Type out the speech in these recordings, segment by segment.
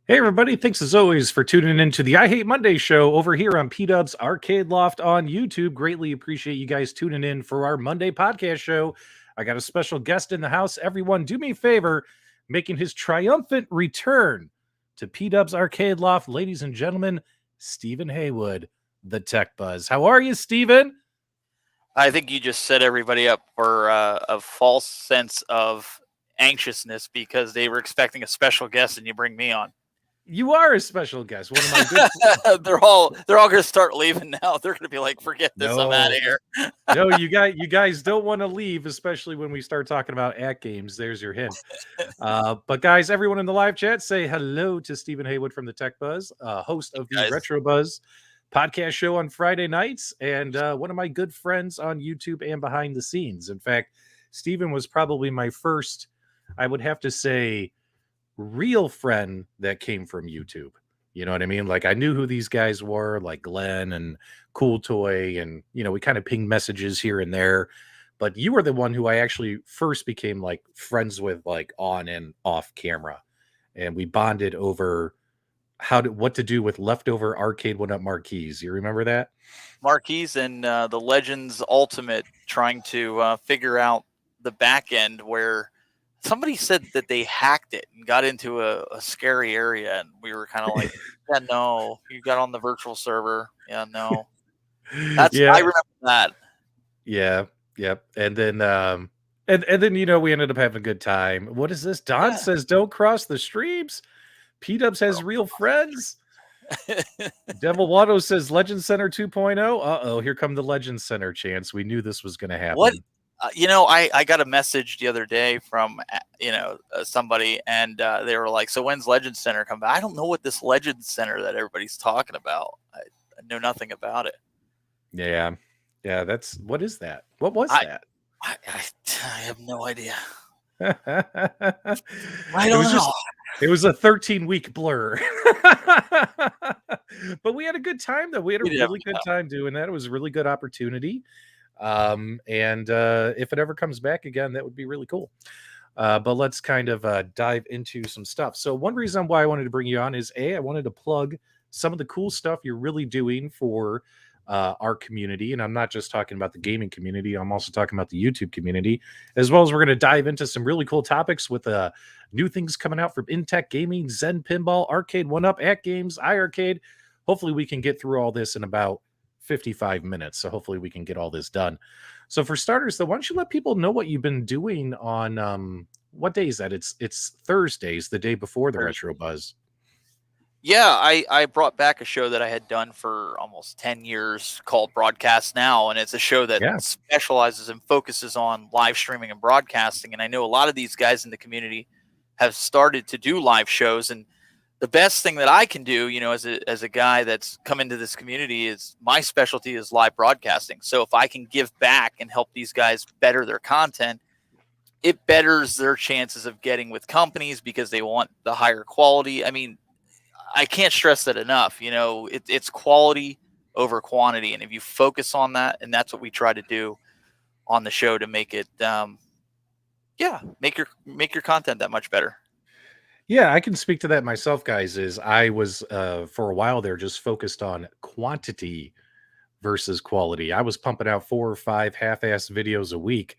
Hey everybody, thanks as always for tuning into the I Hate Monday show over here on PDubs Arcade Loft on YouTube. Greatly appreciate you guys tuning in for our Monday podcast show. I got a special guest in the house. Everyone, do me a favor, making his triumphant return to PDubs Arcade Loft. Ladies and gentlemen, Stephen Haywood, the Tech Buzz. How are you, Stephen? I think you just set everybody up for a false sense of anxiousness because they were expecting a special guest and you bring me on. You are a special guest. One of my good they're all going to start leaving now. They're going to be like, forget this. No. I'm out of here. No, you guys don't want to leave, especially when we start talking about AtGames. There's your hint. But guys, everyone in the live chat, say hello to Stephen Haywood from the Tech Buzz, host of the Retro Buzz podcast show on Friday nights, and one of my good friends on YouTube and behind the scenes. In fact, Stephen was probably my first, I would have to say, real friend that came from YouTube. You know what I mean? Like, I knew who these guys were, like Glenn and Cool Toy, and we kind of pinged messages here and there. But you were the one who I actually first became like friends with, like on and off camera, and we bonded over what to do with leftover Arcade1Up marquees. You remember that? Marquees and the Legends Ultimate, trying to figure out the back end where somebody said that they hacked it and got into a scary area, and we were kind of like, yeah, no, you got on the virtual server. Yeah, no. I remember that. Yeah, yep. And then and then we ended up having a good time. What is this? Don says don't cross the streams. PDubs has real friends. Devil Watto says Legend Center 2.0. Uh-oh, here come the Legend Center chants. We knew this was going to happen. What? I got a message the other day from, somebody, and they were like, so when's Legend Center come back? I don't know what this Legend Center that everybody's talking about. I know nothing about it. Yeah. What is that? What was that? I have no idea. I don't know. It was a 13-week blur. But we had a good time, though. We had a really good time doing that. It was a really good opportunity. And if it ever comes back again, that would be really cool. But let's kind of dive into some stuff. So one reason why I wanted to bring you on is I wanted to plug some of the cool stuff you're really doing for our community. And I'm not just talking about the gaming community. I'm also talking about the YouTube community, as well as we're going to dive into some really cool topics with new things coming out from Intec Gaming, Zen Pinball, Arcade1Up, AtGames, iiRcade. Hopefully we can get through all this in about 55 minutes. So hopefully we can get all this done. So for starters, though, why don't you let people know what you've been doing on what day is that? It's Thursdays, the day before the Retro Buzz. Yeah, I brought back a show that I had done for almost 10 years called Broadcast Now, and it's a show that specializes and focuses on live streaming and broadcasting. And I know a lot of these guys in the community have started to do live shows, and the best thing that I can do, you know, as a guy that's come into this community, is my specialty is live broadcasting. So if I can give back and help these guys better their content, it betters their chances of getting with companies because they want the higher quality. I mean, I can't stress that enough. You know, it's quality over quantity. And if you focus on that, and that's what we try to do on the show to make it, make your content that much better. Yeah, I can speak to that myself, guys. Is I was for a while there just focused on quantity versus quality. I was pumping out 4 or 5 half-assed videos a week.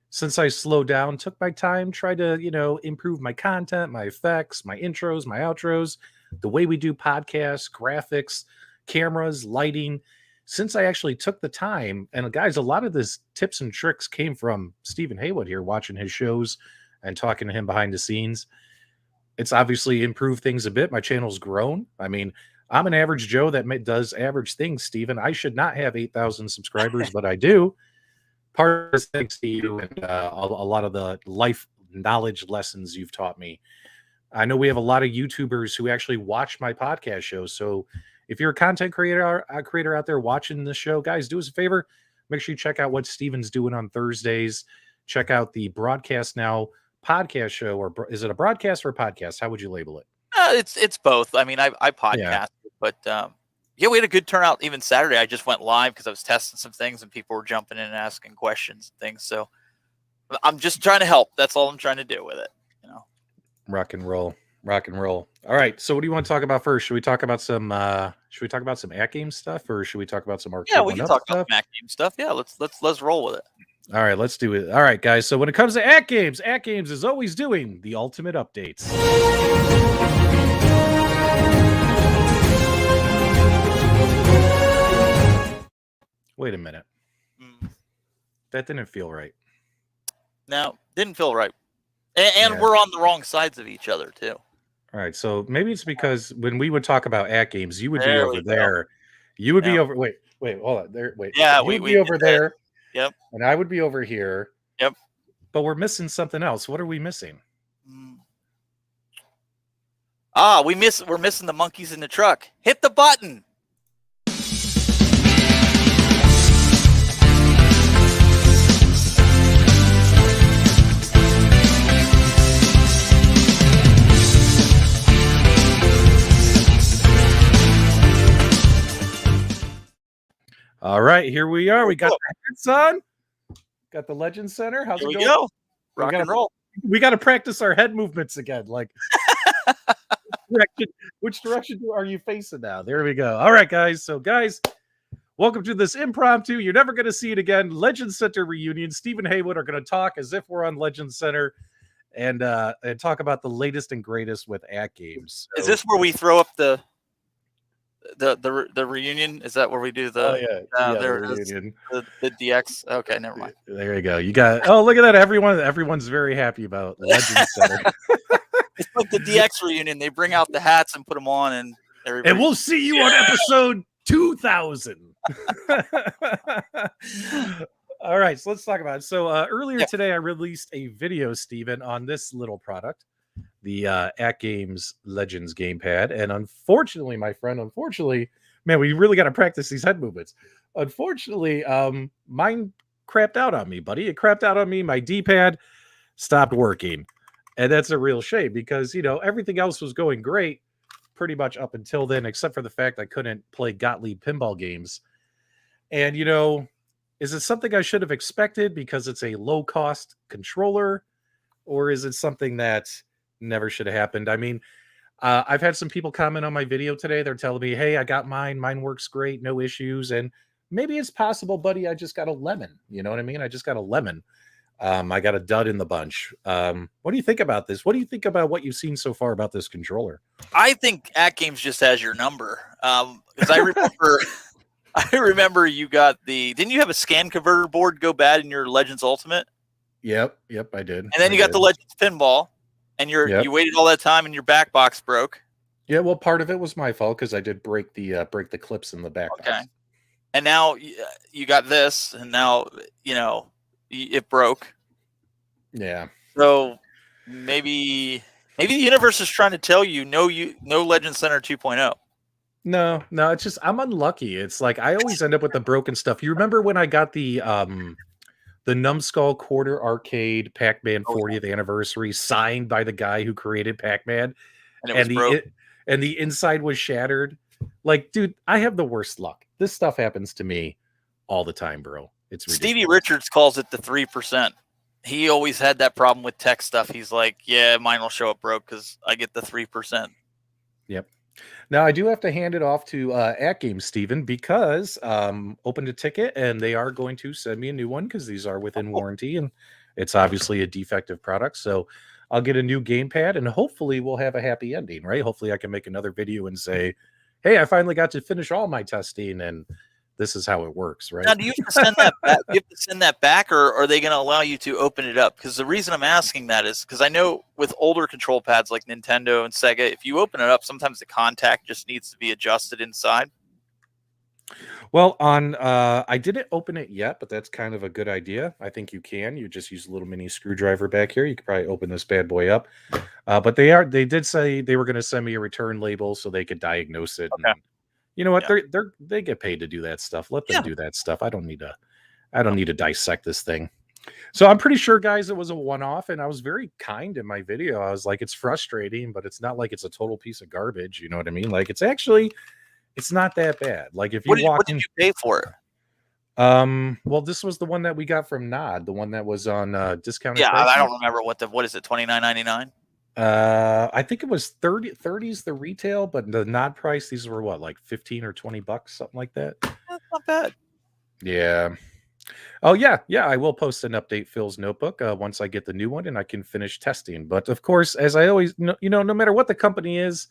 Since I slowed down, took my time, tried to, you know, improve my content, my effects, my intros, my outros, the way we do podcasts, graphics, cameras, lighting. Since I actually took the time, and guys, a lot of this tips and tricks came from Stephen Haywood here, watching his shows and talking to him behind the scenes. It's obviously improved things a bit. My channel's grown. I mean, I'm an average Joe that does average things, Stephen. I should not have 8,000 subscribers, but I do. Part of this thanks to you and a lot of the life knowledge lessons you've taught me. I know we have a lot of YouTubers who actually watch my podcast shows. So if you're a content creator out there watching this show, guys, do us a favor. Make sure you check out what Steven's doing on Thursdays. Check out the Broadcast Now podcast show, or is it a broadcast or a podcast? How would you label it? It's both. I mean, I podcast, but we had a good turnout even Saturday. I just went live because I was testing some things and people were jumping in and asking questions and things. So I'm just trying to help. That's all I'm trying to do with it. You know, rock and roll. All right. So what do you want to talk about first? Should we talk about some AtGames stuff, or should we talk about some Arcade1Up stuff? Yeah, we can talk about some AtGames stuff. Yeah, let's roll with it. All right, let's do it. All right, guys. So when it comes to AtGames is always doing the ultimate updates. Wait a minute. That didn't feel right. No, didn't feel right. And we're on the wrong sides of each other, too. All right, so maybe it's because when we would talk about AtGames, you would be over there. You would be over. Wait, hold on. There. Wait. Yeah, you would be over there. Yep. And I would be over here. Yep. But we're missing something else. What are we missing? We're missing the monkeys in the truck. Hit the button. All right, here we are. We got the hats on. Got the Legends Center. How's it going? Go. Rock and roll. We got to practice our head movements again. Like, which direction are you facing now? There we go. All right, guys. So, guys, welcome to this impromptu. You're never going to see it again. Legends Center reunion. Stephen Haywood are going to talk as if we're on Legends Center and talk about the latest and greatest with AtGames. So, is this where we throw up the reunion? Is that where we do the the reunion? The DX. Okay, never mind. There you go. You got look at that. Everyone's very happy about Legends Center. It's like the DX reunion. They bring out the hats and put them on, and we'll see you on episode 2000. All right, so let's talk about it. So earlier today, I released a video, Steven, on this little product, the AtGames Legends Gamepad. And unfortunately, my friend, man, we really got to practice these head movements. Unfortunately, mine crapped out on me, buddy. It crapped out on me. My D-pad stopped working. And that's a real shame because, you know, everything else was going great pretty much up until then, except for the fact I couldn't play Gottlieb pinball games. And, you know, is it something I should have expected because it's a low cost controller, or is it something that never should have happened? I mean, I've had some people comment on my video today. They're telling me, "Hey, I got mine. Mine works great, no issues." And maybe it's possible, buddy. I just got a lemon. You know what I mean? I just got a lemon. I got a dud in the bunch. What do you think about this? What do you think about what you've seen so far about this controller? I think AtGames just has your number. Because I remember, I remember you got didn't you have a scan converter board go bad in your Legends Ultimate? Yep, I did. And then you got the Legends Pinball, and you waited all that time, and your back box broke. Yeah, well, part of it was my fault because I did break the clips in the back box. And now you got this, and now it broke. Yeah. So maybe the universe is trying to tell you no Legend Center 2.0. No, it's just I'm unlucky. It's like I always end up with the broken stuff. You remember when I got the Numbskull Quarter Arcade Pac-Man 40th anniversary signed by the guy who created Pac-Man, and the inside was shattered? Like, dude, I have the worst luck. This stuff happens to me all the time, bro. It's ridiculous. Stevie Richards calls it the 3%. He always had that problem with tech stuff. He's like, yeah, mine will show up broke because I get the 3%. Yep. Now, I do have to hand it off to AtGames, Steven, because opened a ticket, and they are going to send me a new one because these are within warranty, and it's obviously a defective product. So I'll get a new gamepad, and hopefully we'll have a happy ending, right? Hopefully I can make another video and say, hey, I finally got to finish all my testing, and this is how it works, right? Now, do you have to send that back? Do you have to send that back, or are they going to allow you to open it up? Because the reason I'm asking that is because I know with older control pads like Nintendo and Sega, if you open it up, sometimes the contact just needs to be adjusted inside. Well, I didn't open it yet, but that's kind of a good idea. I think you can. You just use a little mini screwdriver back here. You could probably open this bad boy up. But they did say they were going to send me a return label so they could diagnose it. Okay. And, you know what? They get paid to do that stuff. Let them do that stuff. I don't need to dissect this thing. So I'm pretty sure, guys, it was a one-off, and I was very kind in my video. I was like, it's frustrating, but it's not like it's a total piece of garbage. You know what I mean? Like, it's not that bad. Like, if you what did you pay for it? Well, this was the one that we got from Nod, the one that was on discounted. Yeah, pricing. I don't remember what is it, $29.99? I think it was 30's the retail, but the Nod price, these were what, like 15 or 20 bucks, something like that. That's not bad. Yeah. Oh yeah, I will post an update Phil's notebook once I get the new one and I can finish testing. But of course, as I always, no matter what the company is,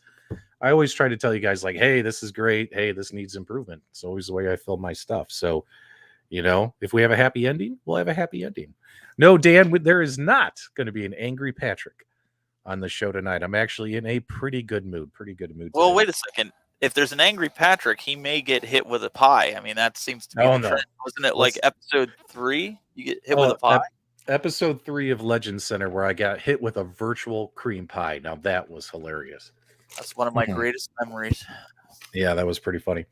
I always try to tell you guys, like, hey, this is great. Hey, this needs improvement. It's always the way I film my stuff. So, if we have a happy ending, we'll have a happy ending. No, Dan, there is not going to be an angry Patrick on the show tonight. I'm actually in a pretty good mood. Well, today. wait a second. If there's an angry Patrick, he may get hit with a pie. I mean, that seems to be the trend. Wasn't it like episode 3? You get hit with a pie? Episode 3 of Legends Center, where I got hit with a virtual cream pie. Now, that was hilarious. That's one of my greatest memories. Yeah, that was pretty funny.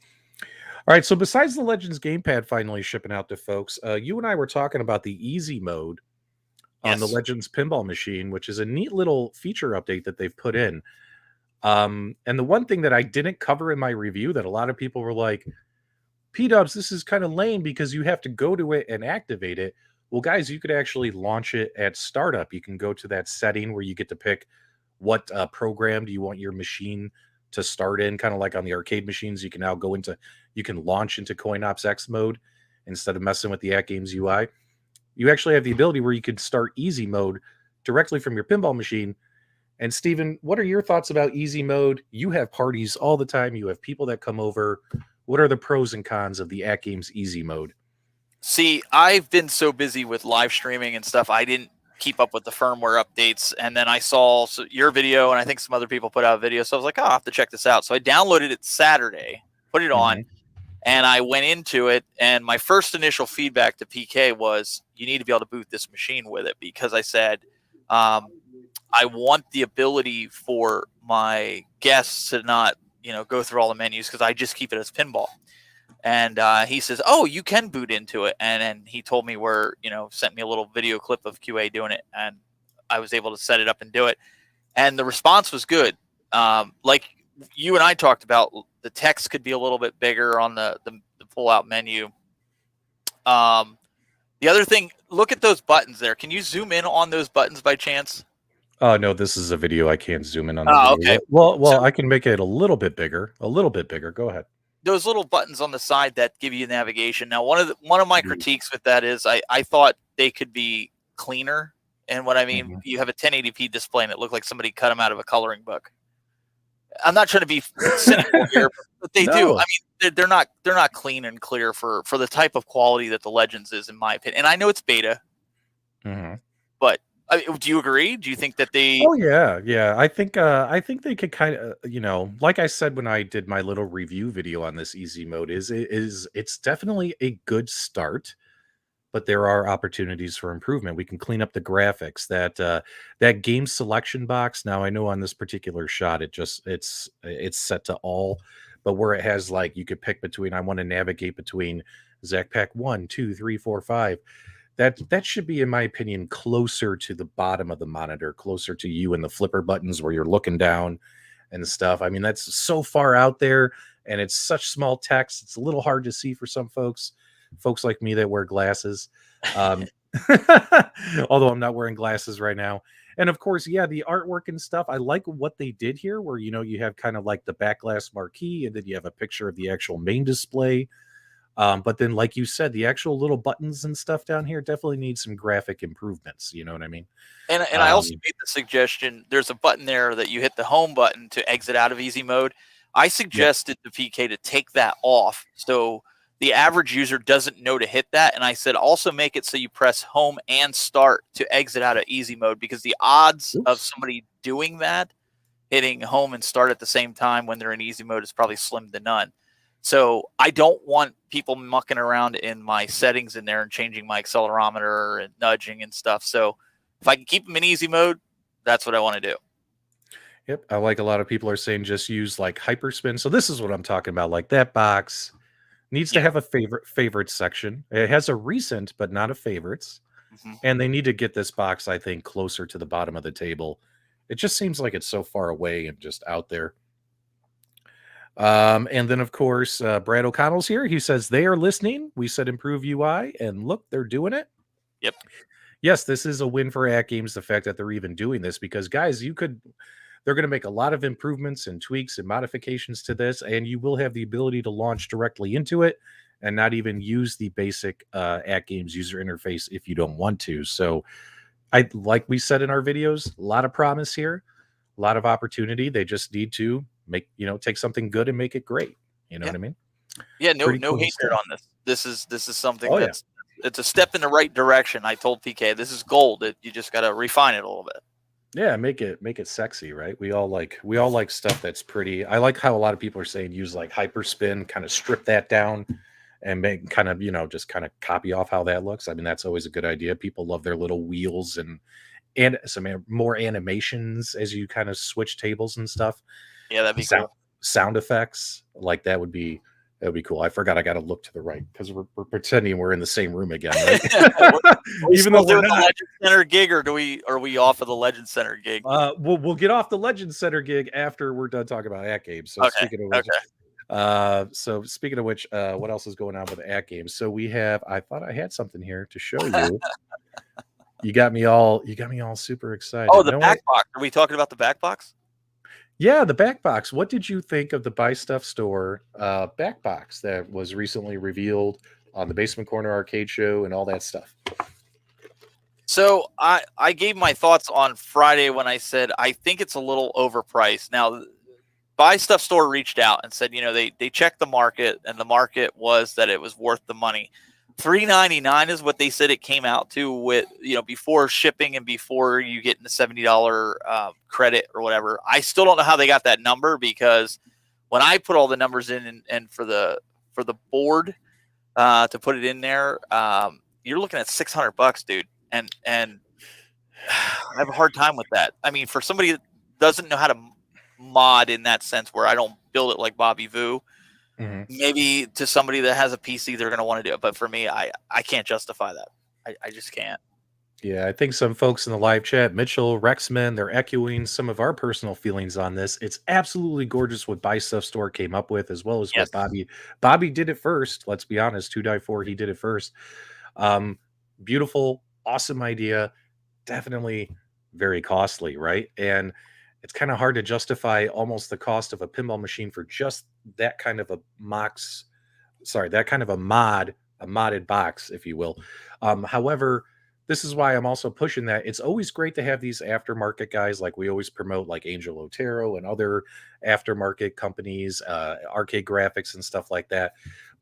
All right, so besides the Legends Gamepad finally shipping out to folks, you and I were talking about the easy mode on the Legends Pinball machine, which is a neat little feature update that they've put in. And the one thing that I didn't cover in my review that a lot of people were like, PDubs, this is kind of lame because you have to go to it and activate it. Well, guys, you could actually launch it at startup. You can go to that setting where you get to pick what program do you want your machine to start in, kind of like on the arcade machines. You can now you can launch into CoinOps mode instead of messing with the AtGames UI. You actually have the ability where you could start easy mode directly from your pinball machine. And Steven, what are your thoughts about easy mode? You have parties all the time. You have people that come over. What are the pros and cons of the AtGames easy mode? See, I've been so busy with live streaming and stuff, I didn't keep up with the firmware updates. And then I saw your video, and I think some other people put out a video. So I was like, oh, I'll have to check this out. So I downloaded it Saturday, put it on, and I went into it. And my first initial feedback to PK was, you need to be able to boot this machine with it, because I said, I want the ability for my guests to not, go through all the menus, because I just keep it as pinball. And he says, oh, you can boot into it. And then he told me sent me a little video clip of QA doing it. And I was able to set it up and do it. And the response was good. Like you and I talked about, the text could be a little bit bigger on the pull-out menu. The other thing, look at those buttons there. Can you zoom in on those buttons by chance? Oh no, this is a video. I can't zoom in on the video. Okay. Well, So I can make it a little bit bigger. A little bit bigger. Go ahead. those little buttons on the side that give you navigation. Now, one of my critiques with that is I thought they could be cleaner. And what I mean, you have a 1080p display and it looked like somebody cut them out of a coloring book. I'm not trying to be cynical here, but they do. I mean, they're not clean and clear for the type of quality that the Legends is, in my opinion. And I know it's beta, but do you agree? Do you think that they? Oh yeah. I think they could kind of, like I said when I did my little review video on this easy mode, it's definitely a good start. But there are opportunities for improvement. We can clean up the graphics. That game selection box. Now I know on this particular shot, it's set to all, but where it has like you could pick between. I want to navigate between Zack Pack 1, 2, 3, 4, 5. That should be, in my opinion, closer to the bottom of the monitor, closer to you and the flipper buttons where you're looking down and stuff. I mean, that's so far out there, and it's such small text. It's a little hard to see for some folks like me that wear glasses. Although I'm not wearing glasses right now. And of course, yeah, the artwork and stuff. I like what they did here, where you have kind of like the back glass marquee, and then you have a picture of the actual main display. But then, like you said, the actual little buttons and stuff down here definitely need some graphic improvements. You know what I mean? And I also made the suggestion. There's a button there that you hit the home button to exit out of easy mode. I suggested to PK to take that off, so the average user doesn't know to hit that. And I said, also make it so you press home and start to exit out of easy mode, because the odds of somebody doing that, hitting home and start at the same time when they're in easy mode, is probably slim to none. So I don't want people mucking around in my settings in there and changing my accelerometer and nudging and stuff. So if I can keep them in easy mode, that's what I want to do. Yep. I like a lot of people are saying just use like hyperspin. So this is what I'm talking about. Like that box needs to have a favorite section. It has a recent, but not a favorites. And they need to get this box, I think, closer to the bottom of the table. It just seems like it's so far away and just out there. And then, of course, Brad O'Connell's here. He says they are listening. We said improve UI, and look, they're doing it. Yep. Yes, this is a win for AtGames, the fact that they're even doing this, because, guys, they're going to make a lot of improvements and tweaks and modifications to this, and you will have the ability to launch directly into it and not even use the basic AtGames user interface if you don't want to. So like we said in our videos, a lot of promise here, a lot of opportunity. They just need to take something good and make it great. You know what I mean? Yeah, no hatred on this. This is something it's a step in the right direction. I told PK, this is gold. You just got to refine it a little bit. Yeah, make it sexy, right? We all like stuff that's pretty. I like how a lot of people are saying use like hyperspin, kind of strip that down and make kind of, just kind of copy off how that looks. I mean, that's always a good idea. People love their little wheels and some more animations as you kind of switch tables and stuff. Yeah, that'd be cool. Sound effects like that would be cool. I forgot I got to look to the right because we're pretending we're in the same room again, right? Even though we're doing the Legend Center gig, or are we off of the Legend Center gig? We'll get off the Legend Center gig after we're done talking about AtGames. So speaking of which, what else is going on with AtGames? So I thought I had something here to show you. You got me all super excited. Oh, the back box. Are we talking about the back box? Yeah, the back box. What did you think of the Buy Stuff Store back box that was recently revealed on the Basement Corner Arcade Show and all that stuff? So I gave my thoughts on Friday when I said I think it's a little overpriced. Now, Buy Stuff Store reached out and said, they checked the market, and the market was that it was worth the money. $3.99 is what they said it came out to, with before shipping and before you get the $70 credit or whatever. I still don't know how they got that number, because when I put all the numbers in and for the board to put it in there, you're looking at $600, dude, and I have a hard time with that. I mean, for somebody that doesn't know how to mod in that sense, where I don't build it like Bobby Vu. Maybe to somebody that has a PC, they're going to want to do it. But for me, I can't justify that. I just can't. Yeah, I think some folks in the live chat, Mitchell, Rexman, they're echoing some of our personal feelings on this. It's absolutely gorgeous what Buy Stuff Store came up with, as well as Yes. what Bobby did it first. Let's be honest, 2Die4, he did it first. Um, Beautiful, awesome idea. Definitely very costly, right? And it's kind of hard to justify almost the cost of a pinball machine for just that kind of a that kind of a modded box, if you will. However, this is why I'm also pushing that. It's always great to have these aftermarket guys, like we always promote, like Angel Otero and other aftermarket companies, Arcade Graphics and stuff like that.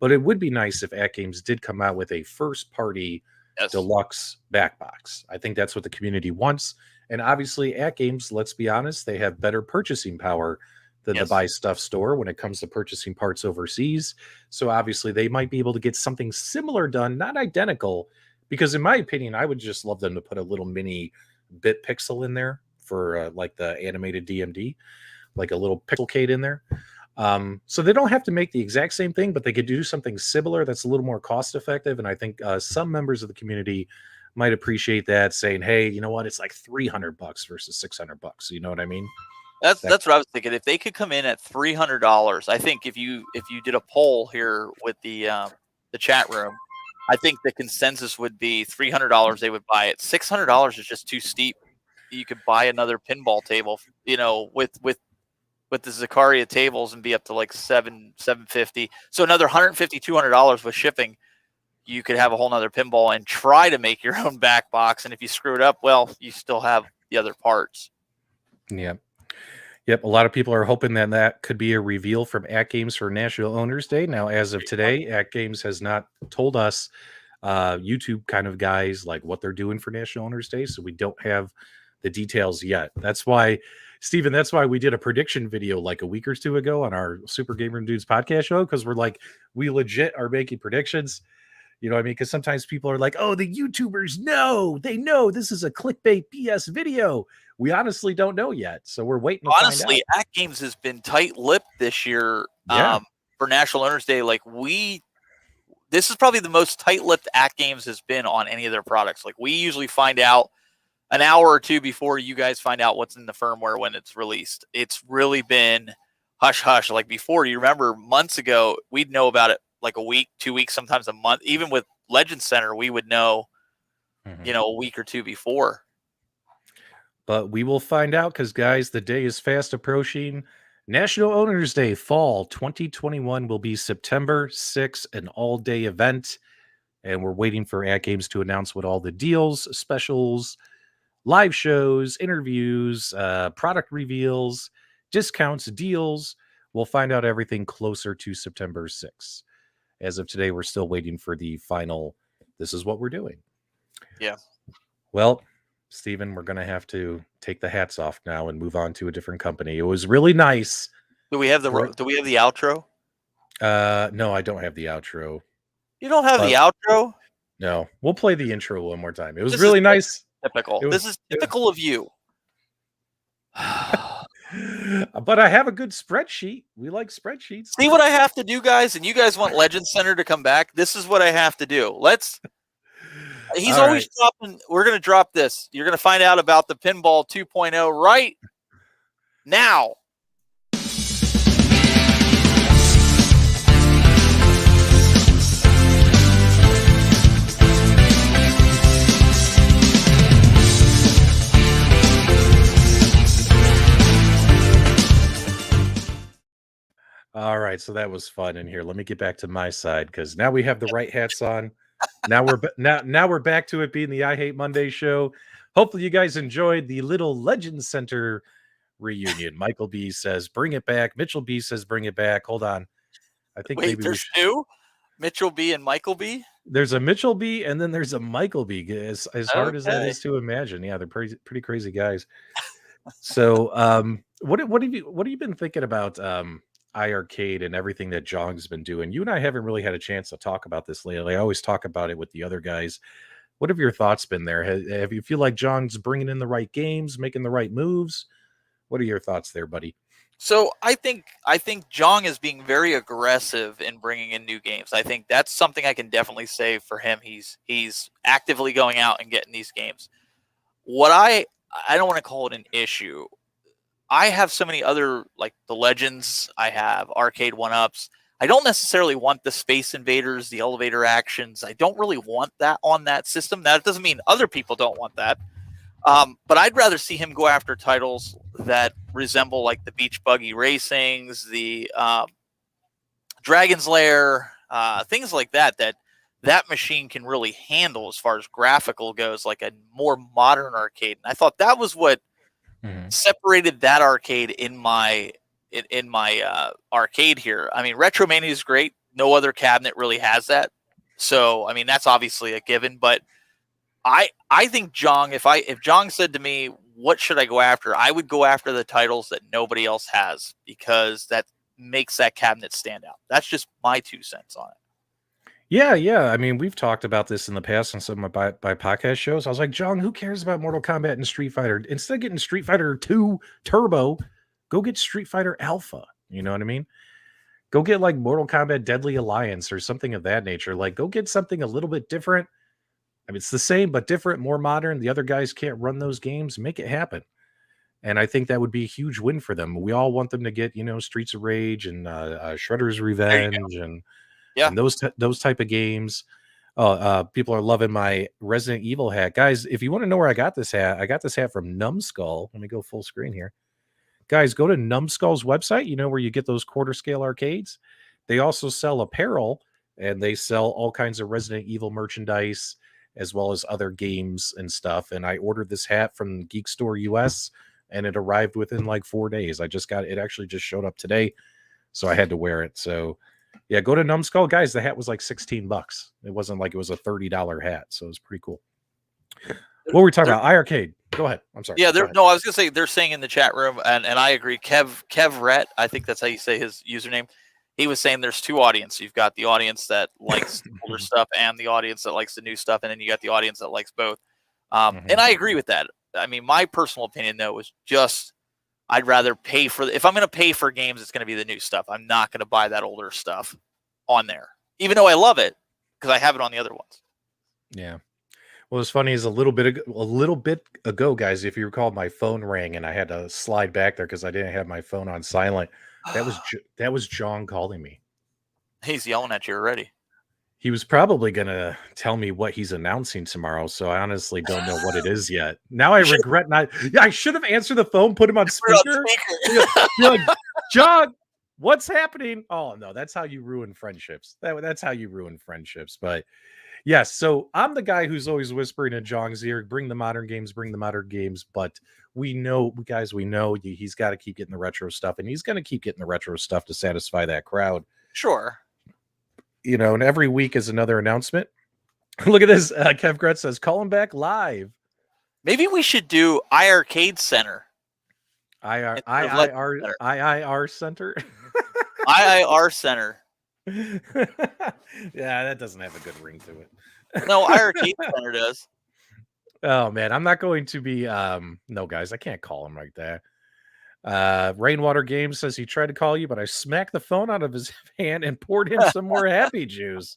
But it would be nice if AtGames did come out with a first party deluxe back box. I think that's what the community wants. And obviously, AtGames, let's be honest, they have better purchasing power than the Buy Stuff Store when it comes to purchasing parts overseas. So obviously, they might be able to get something similar done, not identical, because in my opinion, I would just love them to put a little mini bit pixel in there for like the animated DMD, like a little Pixelcade in there. So they don't have to make the exact same thing, but they could do something similar that's a little more cost effective. And I think some members of the community might appreciate that, saying, "Hey, you know what? It's like $300 versus $600." You know what I mean? That's what I was thinking. If they could come in at $300, I think if you did a poll here with the chat room, I think the consensus would be $300. They would buy it. $600 is just too steep. You could buy another pinball table, with the Zakaria tables and be up to like $750. So another $150, $200 with shipping. You could have a whole nother pinball and try to make your own back box. And if you screw it up, well, you still have the other parts. Yeah. Yep, a lot of people are hoping that that could be a reveal from AtGames for National Owners Day. Now, as of today, AtGames has not told us YouTube kind of guys like what they're doing for National Owners Day, so we don't have the details yet. That's why, Steven, that's why we did a prediction video like a week or two ago on our Super Gamer Dudes podcast show, because we're like, we legit are making predictions. You know what I mean? Because sometimes people are like, oh, the YouTubers know. They know this is a clickbait BS video. We honestly don't know yet. So we're waiting to honestly, find out. AtGames has been tight-lipped this year for National Owners Day. Like this is probably the most tight-lipped AtGames has been on any of their products. Like we usually find out an hour or two before you guys find out what's in the firmware when it's released. It's really been hush-hush. Like before, you remember months ago, we'd know about it like a week, 2 weeks, sometimes a month. Even with Legend Center, we would know, a week or two before. But we will find out because, guys, the day is fast approaching. National Owners Day, fall 2021, will be September 6th, an all-day event. And we're waiting for AtGames to announce what all the deals, specials, live shows, interviews, product reveals, discounts, deals. We'll find out everything closer to September 6th. As of today, we're still waiting for the final, this is what we're doing. Yeah. Well, Steven, we're going to have to take the hats off now and move on to a different company. It was really nice. Do we have the outro? No, I don't have the outro. You don't have the outro? No. We'll play the intro one more time. It was really nice. Typical. This is typical of you. But I have a good spreadsheet. We like spreadsheets. See what I have to do, guys? And you guys want Legend Center to come back? This is what I have to do. He's all always dropping. We're going to drop this. You're going to find out about the Pinball 2.0 right now. All right, so that was fun in here. Let me get back to my side because now we have the right hats on. Now we're back to it being the I Hate Monday show. Hopefully you guys enjoyed the little Legend Center reunion. Michael B says bring it back. Mitchell B says bring it back. Hold on. I think maybe there's two? Mitchell B and Michael B? There's a Mitchell B and then there's a Michael B. As hard as that is to imagine. Yeah, they're pretty crazy guys. So what have you been thinking about iiRcade and everything that Jong's been doing? You and I haven't really had a chance to talk about this lately. I always talk about it with the other guys. What have your thoughts been there? Have you feel like Jong's bringing in the right games, making the right moves? What are your thoughts there, buddy? So I think Jong is being very aggressive in bringing in new games. I think that's something I can definitely say for him. He's actively going out and getting these games. What I don't want to call it an issue. I have so many other, like the Legends. I have Arcade1Ups. I don't necessarily want the Space Invaders, the elevator actions. I don't really want that on that system. That doesn't mean other people don't want that. But I'd rather see him go after titles that resemble like the Beach Buggy Racings, the Dragon's Lair, things like that. That machine can really handle as far as graphical goes, like a more modern arcade. And I thought that was what separated that arcade in my arcade here. I mean, Retromania is great. No other cabinet really has that. So I mean, that's obviously a given. But I think Jong, if Jong said to me, what should I go after? I would go after the titles that nobody else has, because that makes that cabinet stand out. That's just my 2 cents on it. Yeah. I mean, we've talked about this in the past on some of my podcast shows. I was like, Jong, who cares about Mortal Kombat and Street Fighter? Instead of getting Street Fighter 2 Turbo, go get Street Fighter Alpha. You know what I mean? Go get like Mortal Kombat Deadly Alliance or something of that nature. Like, go get something a little bit different. I mean, it's the same, but different, more modern. The other guys can't run those games. Make it happen. And I think that would be a huge win for them. We all want them to get, Streets of Rage and Shredder's Revenge and those type of games. People are loving my Resident Evil hat. Guys, if you want to know where I got this hat from Numbskull. Let me go full screen here. Guys, go to Numbskull's website, where you get those quarter scale arcades. They also sell apparel, and they sell all kinds of Resident Evil merchandise, as well as other games and stuff. And I ordered this hat from Geek Store US, and it arrived within like 4 days. It actually just showed up today, so I had to wear it. So yeah, go to Numbskull. Guys, the hat was like $16. It wasn't like it was a $30 hat, so it was pretty cool. What were we talking about? iArcade. Go ahead. I'm sorry. Yeah, I was gonna say, they're saying in the chat room, and I agree. Kev Rhett, I think that's how you say his username. He was saying there's 2 audiences. You've got the audience that likes the older stuff and the audience that likes the new stuff, and then you got the audience that likes both. And I agree with that. I mean, my personal opinion, though, was just I'd rather pay for if I'm going to pay for games, it's going to be the new stuff. I'm not going to buy that older stuff on there, even though I love it because I have it on the other ones. Yeah. Well, what's funny is a little bit ago, guys, if you recall, my phone rang and I had to slide back there because I didn't have my phone on silent. That was John calling me. He's yelling at you already. He was probably going to tell me what he's announcing tomorrow, so I honestly don't know what it is yet. Now I regret not. Yeah, I should have answered the phone, put him on speaker. You're like, John, what's happening? Oh, no, that's how you ruin friendships. That's how you ruin friendships. But yes, so I'm the guy who's always whispering in Jong's ear, bring the modern games. But we know he's got to keep getting the retro stuff, and he's going to keep getting the retro stuff to satisfy that crowd. Sure. And every week is another announcement. Look at this. Kev Gretz says, call him back live. Maybe we should do iiRcade Center. IIR Center. IIR Center. Yeah, that doesn't have a good ring to it. No, iiRcade Center does. Oh, man. I'm not going to be... no, guys, I can't call him like that. Rainwater Games says he tried to call you, but I smacked the phone out of his hand and poured him some more happy juice.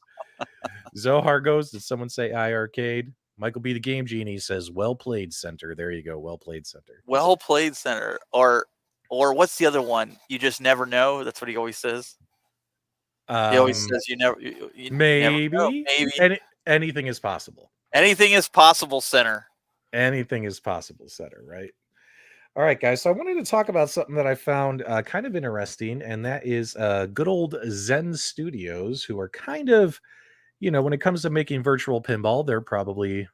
Zohar goes, did someone say iiRcade? Michael B. the Game Genie says, well played, Center. There you go. Well played, Center. Well played, Center. Or what's the other one? You just never know. That's what he always says. He always says you never. Maybe. Never know. Maybe. Anything is possible. Anything is possible, Center. Anything is possible, Center, right? All right, guys. So I wanted to talk about something that I found kind of interesting, and that is good old Zen Studios, who are kind of, when it comes to making virtual pinball, they're probably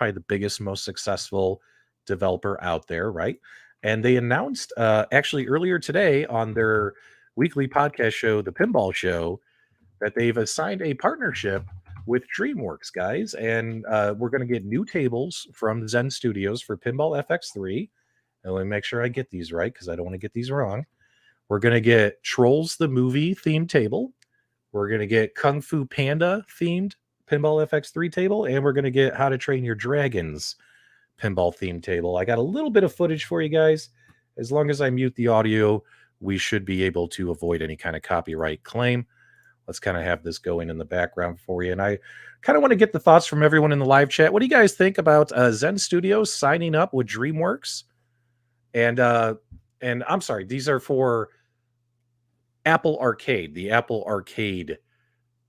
the biggest, most successful developer out there, right? And they announced actually earlier today on their weekly podcast show, The Pinball Show, that they've assigned a partnership with Dreamworks, guys, and we're going to get new tables from Zen Studios for Pinball FX3. And let me make sure I get these right because I don't want to get these wrong. We're going to get Trolls the Movie themed table. We're going to get Kung Fu Panda themed Pinball FX3 table. And we're going to get How to Train Your Dragons pinball themed table. I got a little bit of footage for you guys. As long as I mute the audio, we should be able to avoid any kind of copyright claim. Let's kind of have this going in the background for you. And I kind of want to get the thoughts from everyone in the live chat. What do you guys think about Zen Studios signing up with Dreamworks? And I'm sorry, these are for Apple Arcade, the Apple Arcade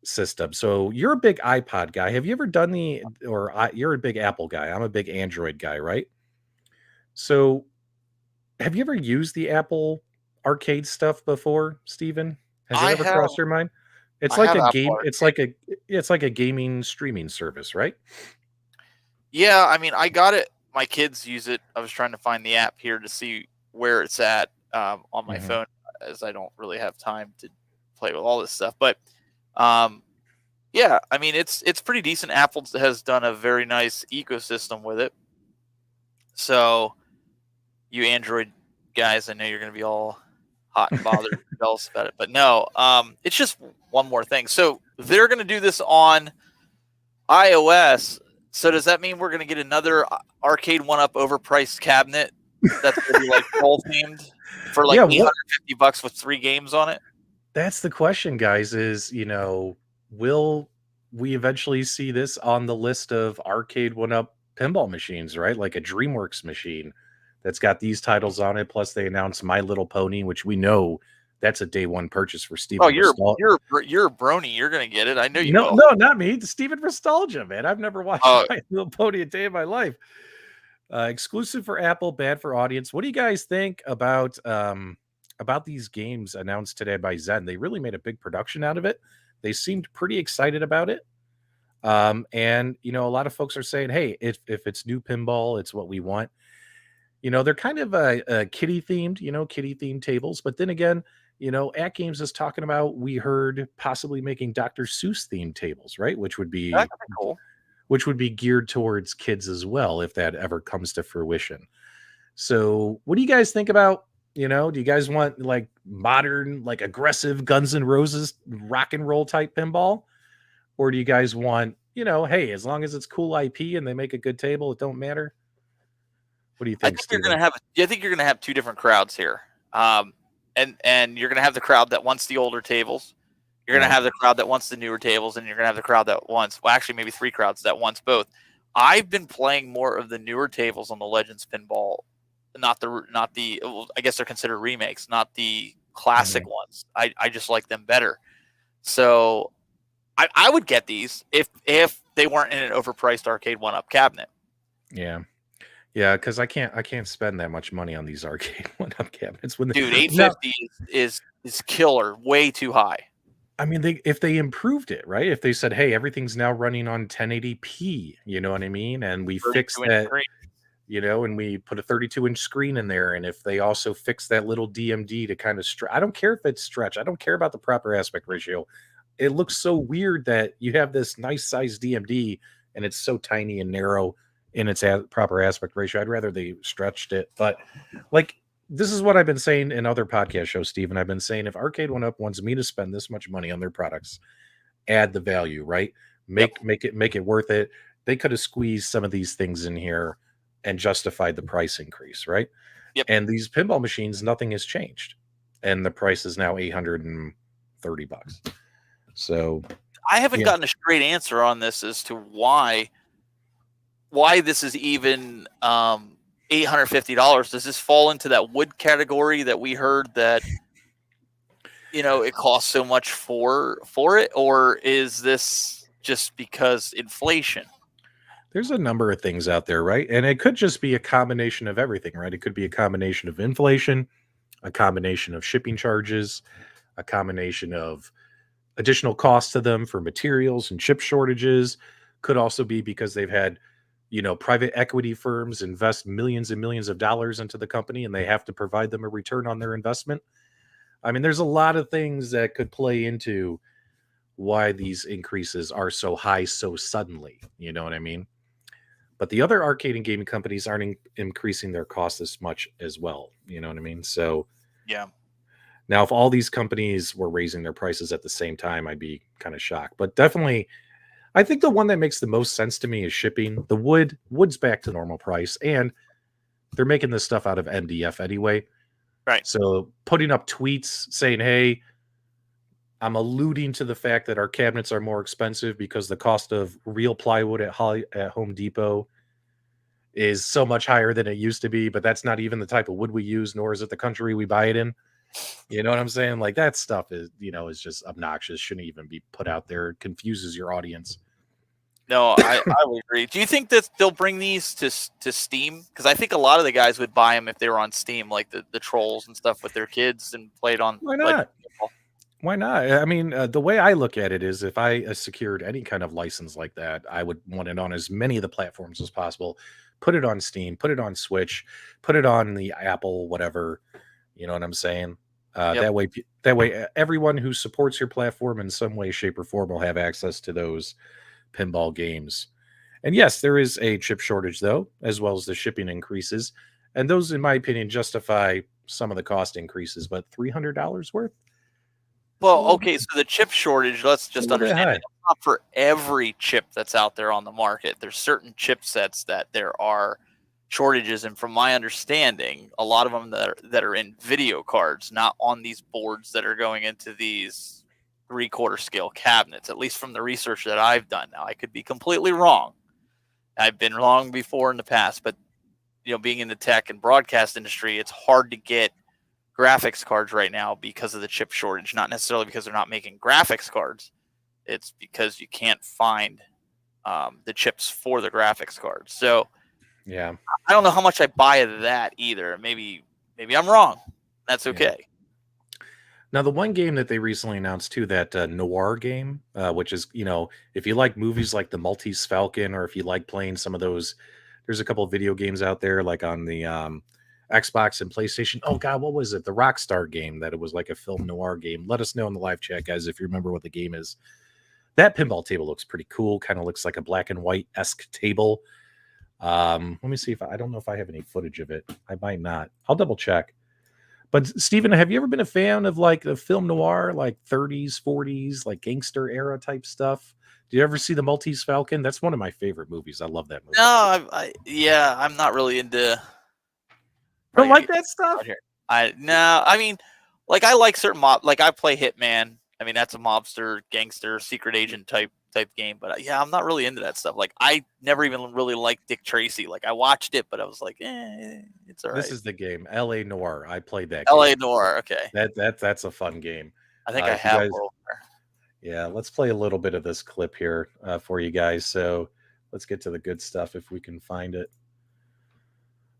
system. So you're a big iPod guy. Have you ever done you're a big Apple guy. I'm a big Android guy, right? So have you ever used the Apple Arcade stuff before, Steven? Has it ever crossed your mind? It's like a game. It's like a gaming streaming service, right? Yeah, I mean, I got it. My kids use it. I was trying to find the app here to see where it's at on my phone, as I don't really have time to play with all this stuff. But yeah, I mean, it's pretty decent. Apple has done a very nice ecosystem with it. So you Android guys, I know you're going to be all hot and bothered and jealous about it, but no, it's just one more thing. So they're going to do this on iOS. So does that mean we're going to get another Arcade1Up overpriced cabinet that's going to be like troll themed for like $850 with 3 games on it? That's the question, guys, is, will we eventually see this on the list of Arcade1Up pinball machines, right? Like a Dreamworks machine that's got these titles on it. Plus they announced My Little Pony, which we know that's a day one purchase for Steven. Oh, you're a brony. You're going to get it. I know you will. No, not me. Steven Nostalgia, man. I've never watched My Little Pony a day in my life. Exclusive for Apple, bad for audience. What do you guys think about these games announced today by Zen? They really made a big production out of it. They seemed pretty excited about it. And, a lot of folks are saying, hey, if it's new pinball, it's what we want. They're kind of a kitty themed, kitty themed tables. But then again, AtGames is talking about, we heard possibly making Dr. Seuss themed tables, right? Which would be cool. Which would be geared towards kids as well, if that ever comes to fruition. So what do you guys think about, do you guys want like modern, like aggressive Guns N' Roses rock and roll type pinball? Or do you guys want, hey, as long as it's cool IP and they make a good table, it don't matter? What do you think, Steven? I think you're gonna have two different crowds here. And you're gonna have the crowd that wants the older tables. You're gonna have the crowd that wants the newer tables, and you're gonna have the crowd that wants, well, actually maybe 3 crowds that wants both. I've been playing more of the newer tables on the Legends Pinball, not the I guess they're considered remakes, not the classic ones. I just like them better. So I would get these if they weren't in an overpriced Arcade1Up cabinet. Yeah, because I can't spend that much money on these Arcade1Up cabinets. Dude, $850 is killer, way too high. I mean, if they improved it, right? If they said, hey, everything's now running on 1080p, you know what I mean? And we fixed that, and we put a 32-inch screen in there. And if they also fix that little DMD to kind of I don't care if it's stretch. I don't care about the proper aspect ratio. It looks so weird that you have this nice size DMD and it's so tiny and narrow in its proper aspect ratio. I'd rather they stretched it. But like, this is what I've been saying in other podcast shows, Steve, and I've been saying, if Arcade1Up wants me to spend this much money on their products, add the value, right? Make it worth it. They could have squeezed some of these things in here and justified the price increase, right? Yep. And these pinball machines, nothing has changed, and the price is now $830. So I haven't gotten a straight answer on this as to why this is even $850. Does this fall into that wood category that we heard that it costs so much for it, or is this just because inflation? There's a number of things out there, right? And it could just be a combination of everything, right? It could be a combination of inflation, a combination of shipping charges, a combination of additional costs to them for materials and chip shortages. Could also be because they've had private equity firms invest millions and millions of dollars into the company, and they have to provide them a return on their investment. I mean, there's a lot of things that could play into why these increases are so high so suddenly. You know what I mean? But the other arcade and gaming companies aren't increasing their costs as much as well. You know what I mean? So yeah. Now, if all these companies were raising their prices at the same time, I'd be kind of shocked. But definitely, I think the one that makes the most sense to me is shipping. The wood's back to normal price, and they're making this stuff out of MDF anyway. Right. So putting up tweets saying, hey, I'm alluding to the fact that our cabinets are more expensive because the cost of real plywood at Home Depot is so much higher than it used to be, but that's not even the type of wood we use, nor is it the country we buy it in. You know what I'm saying? Like that stuff is, is just obnoxious. Shouldn't even be put out there. It confuses your audience. No, I would agree. Do you think that they'll bring these to Steam? Because I think a lot of the guys would buy them if they were on Steam, like the trolls and stuff with their kids and played on. Why not? Why not? I mean, the way I look at it is if I secured any kind of license like that, I would want it on as many of the platforms as possible. Put it on Steam, put it on Switch, put it on the Apple, whatever. You know what I'm saying? That way, everyone who supports your platform in some way, shape, or form will have access to those pinball games. And yes, there is a chip shortage, though, as well as the shipping increases. And those, in my opinion, justify some of the cost increases. But $300 worth? Well, okay, so the chip shortage, let's just understand it's not for every chip that's out there on the market. There's certain chipsets that there are shortages, and from my understanding, a lot of them that are in video cards, not on these boards that are going into these 3/4 scale cabinets, at least from the research that I've done. Now, I could be completely wrong. I've been wrong before in the past, but being in the tech and broadcast industry, it's hard to get graphics cards right now because of the chip shortage, not necessarily because they're not making graphics cards. It's because you can't find the chips for the graphics cards. So yeah, I don't know how much I buy that either. Maybe I'm wrong. That's okay. Yeah. Now, the one game that they recently announced too, that noir game, which is, if you like movies like The Maltese Falcon, or if you like playing some of those, there's a couple of video games out there like on the Xbox and PlayStation. Oh God, what was it? The Rockstar game that it was like a film noir game. Let us know in the live chat, guys, if you remember what the game is. That pinball table looks pretty cool. Kind of looks like a black and white-esque table. Let me see I don't know if I have any footage of it. I might not. I'll double check. But Steven, have you ever been a fan of like the film noir, like 30s, 40s, like gangster era type stuff? Do you ever see The Maltese Falcon? That's one of my favorite movies. I love that movie. No, I'm not really into. Don't like that stuff? I mean, like I like certain like I play Hitman. I mean, that's a mobster, gangster, secret agent type game. But yeah, I'm not really into that stuff. Like I never even really liked Dick Tracy. Like I watched it, but I was like, it's all right. This is the game, L.A. Noire. I played that. L.A. Noire. Okay, that's a fun game. I think I have. Yeah, let's play a little bit of this clip here for you guys. So let's get to the good stuff if we can find it.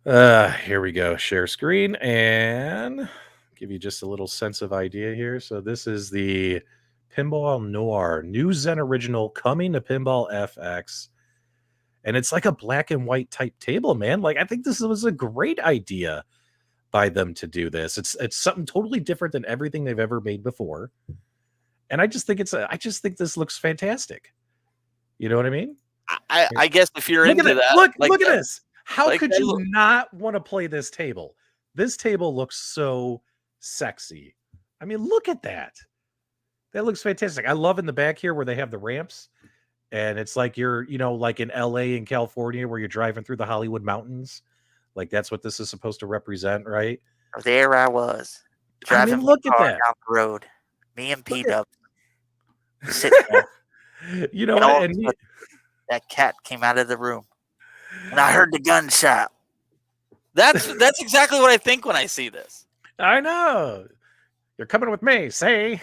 Here we go. Share screen and give you just a little sense of idea here. So this is the Pinball Noir new Zen original coming to Pinball FX. And it's like a black and white type table, man. Like I think this was a great idea by them to do this. It's something totally different than everything they've ever made before. And I just think this looks fantastic. You know what I mean? I guess if you're into that, look at this. How could you not want to play this table? This table looks so sexy. I mean, look at that. That looks fantastic. I love in the back here where they have the ramps, and it's like you're, like in LA in California where you're driving through the Hollywood mountains. Like that's what this is supposed to represent, right? There I was driving look at that down the road. Me and PDubs sitting there. And that cat came out of the room, and I heard the gunshot. That's exactly what I think when I see this. I know. You're coming with me, say.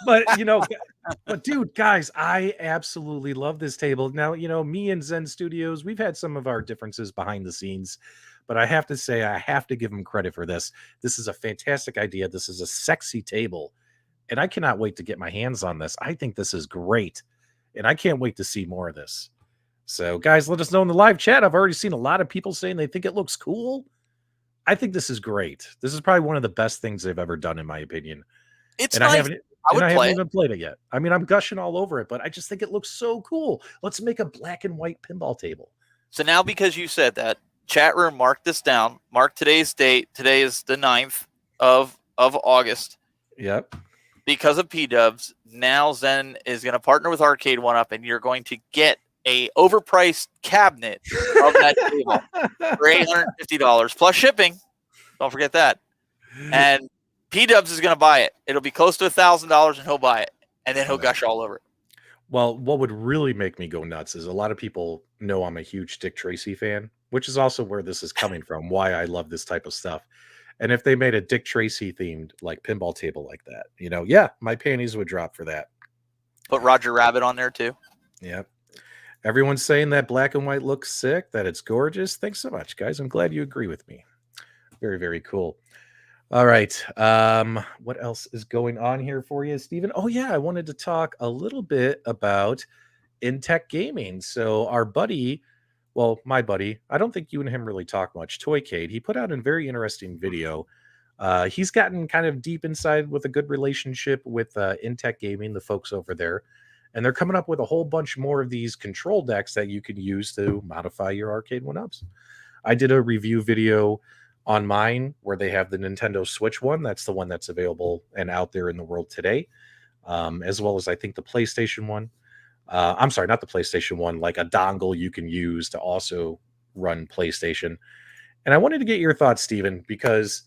but dude, guys, I absolutely love this table. Now, me and Zen Studios, we've had some of our differences behind the scenes, but I have to say, I have to give them credit for this. This is a fantastic idea. This is a sexy table, and I cannot wait to get my hands on this. I think this is great, and I can't wait to see more of this. So, guys, let us know in the live chat. I've already seen a lot of people saying they think it looks cool. I think this is great. This is probably one of the best things they've ever done, in my opinion. It's nice. I haven't even played it yet. I mean, I'm gushing all over it, but I just think it looks so cool. Let's make a black and white pinball table. So now, because you said that, chat room, mark this down. Mark today's date. Today is the 9th of August. Yep. Because of PDubs, now Zen is going to partner with Arcade1Up, and you're going to get a overpriced cabinet of that table for $850 plus shipping. Don't forget that. And PDubs is going to buy it. It'll be close to $1,000, and he'll buy it, and then he'll gush all over it. Well, what would really make me go nuts is a lot of people know I'm a huge Dick Tracy fan, which is also where this is coming from, why I love this type of stuff. And if they made a Dick Tracy themed like pinball table like that, yeah, my panties would drop for that. Put Roger Rabbit on there too. Yep. Everyone's saying that black and white looks sick, that it's gorgeous. Thanks so much, guys. I'm glad you agree with me. Very, very cool. All right. What else is going on here for you, Stephen? Oh, yeah. I wanted to talk a little bit about Intec Gaming. So our buddy, well, my buddy, I don't think you and him really talk much, Toykade, he put out a very interesting video. He's gotten kind of deep inside with a good relationship with Intec Gaming, the folks over there. And they're coming up with a whole bunch more of these control decks that you can use to modify your Arcade1Ups. I did a review video on mine where they have the Nintendo Switch one. That's the one that's available and out there in the world today, as well as I think the PlayStation one. I'm sorry, not the PlayStation one, like a dongle you can use to also run PlayStation. And I wanted to get your thoughts, Steven, because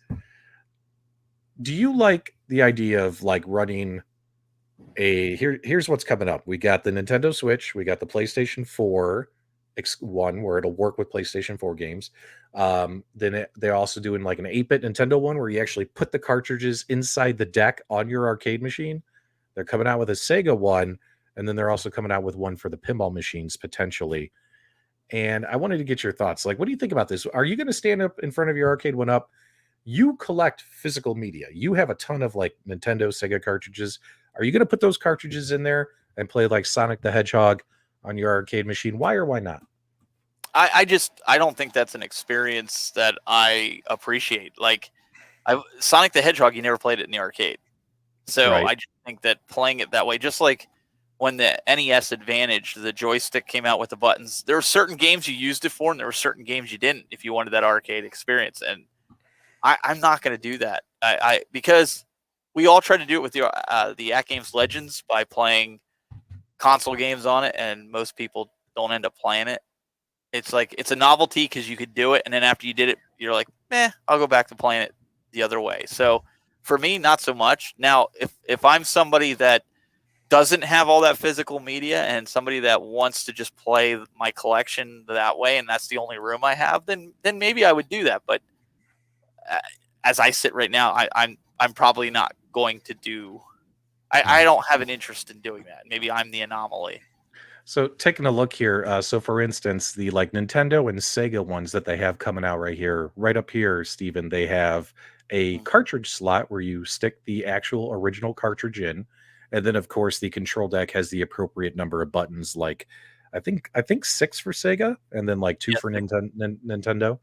do you like the idea of like running here's what's coming up. We got the Nintendo Switch, we got the PlayStation 4 one where it'll work with PlayStation 4 games. They're also doing like an 8-bit Nintendo one where you actually put the cartridges inside the deck on your arcade machine. They're coming out with a Sega one, and then they're also coming out with one for the pinball machines potentially. And I wanted to get your thoughts. Like, what do you think about this? Are you going to stand up in front of your Arcade1Up? You collect physical media. You have a ton of like Nintendo, Sega cartridges. Are you going to put those cartridges in there and play like Sonic the Hedgehog on your arcade machine? Why or why not? I don't think that's an experience that I appreciate. Like Sonic the Hedgehog, you never played it in the arcade. So right. I just think that playing it that way, just like when the NES Advantage, the joystick came out with the buttons, there were certain games you used it for and there were certain games you didn't if you wanted that arcade experience. And I'm not going to do that. Because we all tried to do it with the AtGames Legends by playing console games on it, and most people don't end up playing it. It's like it's a novelty because you could do it, and then after you did it, you're like, I'll go back to playing it the other way. So for me, not so much. Now, if I'm somebody that doesn't have all that physical media and somebody that wants to just play my collection that way, and that's the only room I have, then maybe I would do that. But as I sit right now, I'm probably not going to do. I don't have an interest in doing that. Maybe I'm the anomaly. So taking a look here, so for instance, the like Nintendo and Sega ones that they have coming out right up here, Steven, they have a cartridge slot where you stick the actual original cartridge in, and then of course the control deck has the appropriate number of buttons, like I think 6 for Sega, and then like 2 for Nintendo.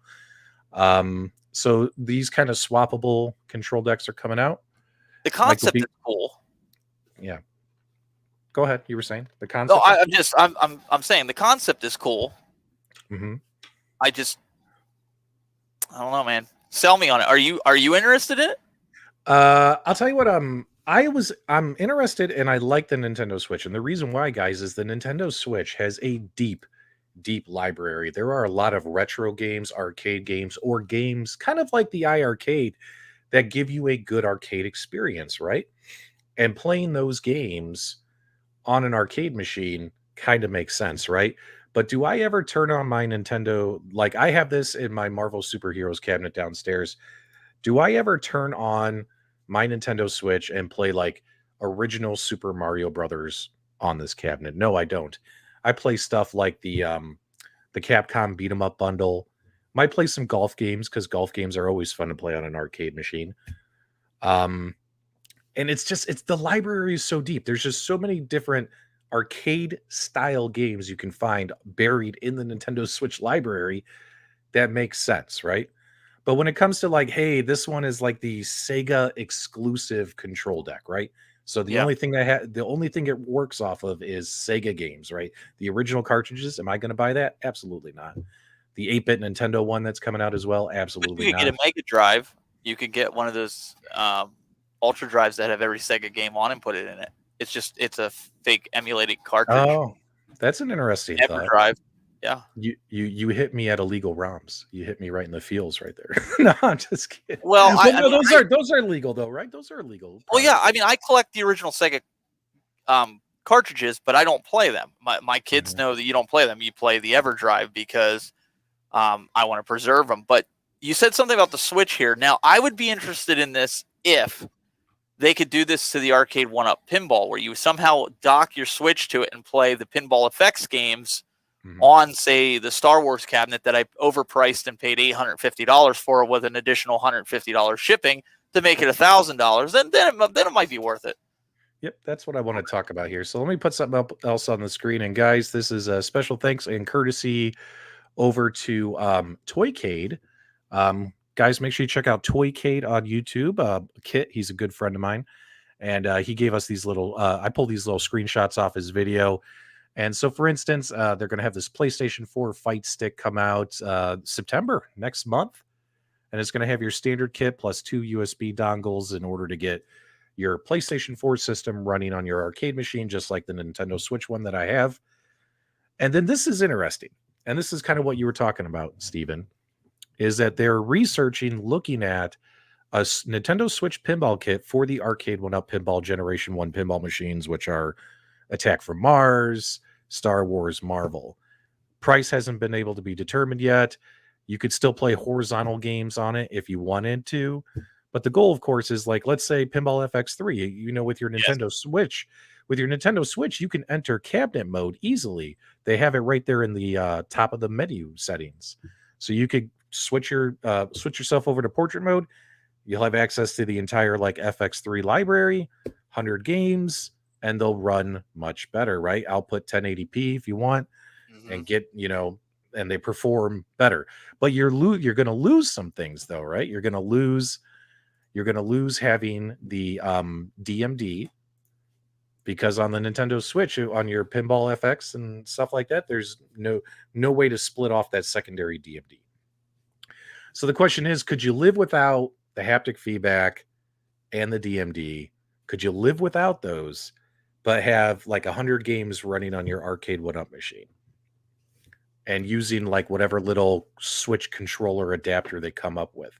So these kind of swappable control decks are coming out. The concept is cool. Yeah. Go ahead. You were saying the concept. No, I'm saying the concept is cool. Mm-hmm. I don't know, man. Sell me on it. Are you interested in it? I'll tell you what. I'm interested, and I like the Nintendo Switch. And the reason why, guys, is the Nintendo Switch has a deep library. There are a lot of retro games, arcade games, or games kind of like the iiRcade that give you a good arcade experience, right? And playing those games on an arcade machine kind of makes sense, right? But do I ever turn on my Nintendo? Like I have this in my Marvel Superheroes cabinet downstairs. Do I ever turn on my Nintendo Switch and play like original Super Mario Brothers on this cabinet? No, I don't. I play stuff like the Capcom Beat 'em Up bundle. Might play some golf games because golf games are always fun to play on an arcade machine. And it's the library is so deep. There's just so many different arcade style games you can find buried in the Nintendo Switch library that makes sense, right? But when it comes to like, hey, this one is like the Sega exclusive control deck, right? So the only thing it works off of is Sega games, right? The original cartridges. Am I going to buy that? Absolutely not. The 8-bit Nintendo one that's coming out as well, absolutely not. You could get a Mega Drive. You could get one of those Ultra Drives that have every Sega game on and put it in it. It's a fake emulated cartridge. Oh, that's an interesting thought. Drive. Yeah. You hit me at illegal ROMs. You hit me right in the feels right there. No, I'm just kidding. Well, Well, no, those are legal though, right? Those are legal. Well, yeah. products. I mean, I collect the original Sega cartridges, but I don't play them. My kids know that you don't play them. You play the EverDrive because I want to preserve them. But you said something about the Switch here. Now, I would be interested in this if they could do this to the Arcade1Up Pinball, where you somehow dock your Switch to it and play the Pinball FX games on, say, the Star Wars cabinet that I overpriced and paid $850 for with an additional $150 shipping to make it $1,000. Then it might be worth it. Yep, that's what I want to talk about here. So let me put something else on the screen. And guys, this is a special thanks and courtesy over to Toykade. Guys, make sure you check out Toykade on YouTube. Kit, he's a good friend of mine. And he gave us these little, I pulled these little screenshots off his video. And so, for instance, they're going to have this PlayStation 4 Fight Stick come out September next month. And it's going to have your standard kit plus 2 USB dongles in order to get your PlayStation 4 system running on your arcade machine, just like the Nintendo Switch one that I have. And then this is interesting. And this is kind of what you were talking about, Steven, is that they're looking at a Nintendo Switch pinball kit for the Arcade1Up Pinball Generation 1 pinball machines, which are Attack from Mars, Star Wars, Marvel. Price hasn't been able to be determined yet. You could still play horizontal games on it if you wanted to. But the goal, of course, is like, let's say Pinball FX3, you know, with your Nintendo Switch. With your Nintendo Switch, you can enter cabinet mode easily. They have it right there in the top of the menu settings. So you could switch yourself over to portrait mode. You'll have access to the entire like FX3 library, 100 games, and they'll run much better, right? Output 1080p if you want, and get, you know, and they perform better. But you're going to lose some things though, right? You're going to lose having the DMD, because on the Nintendo Switch, on your Pinball FX and stuff like that, there's no way to split off that secondary DMD. So the question is, could you live without the haptic feedback and the DMD? Could you live without those, but have like 100 games running on your Arcade1Up machine and using like whatever little Switch controller adapter they come up with?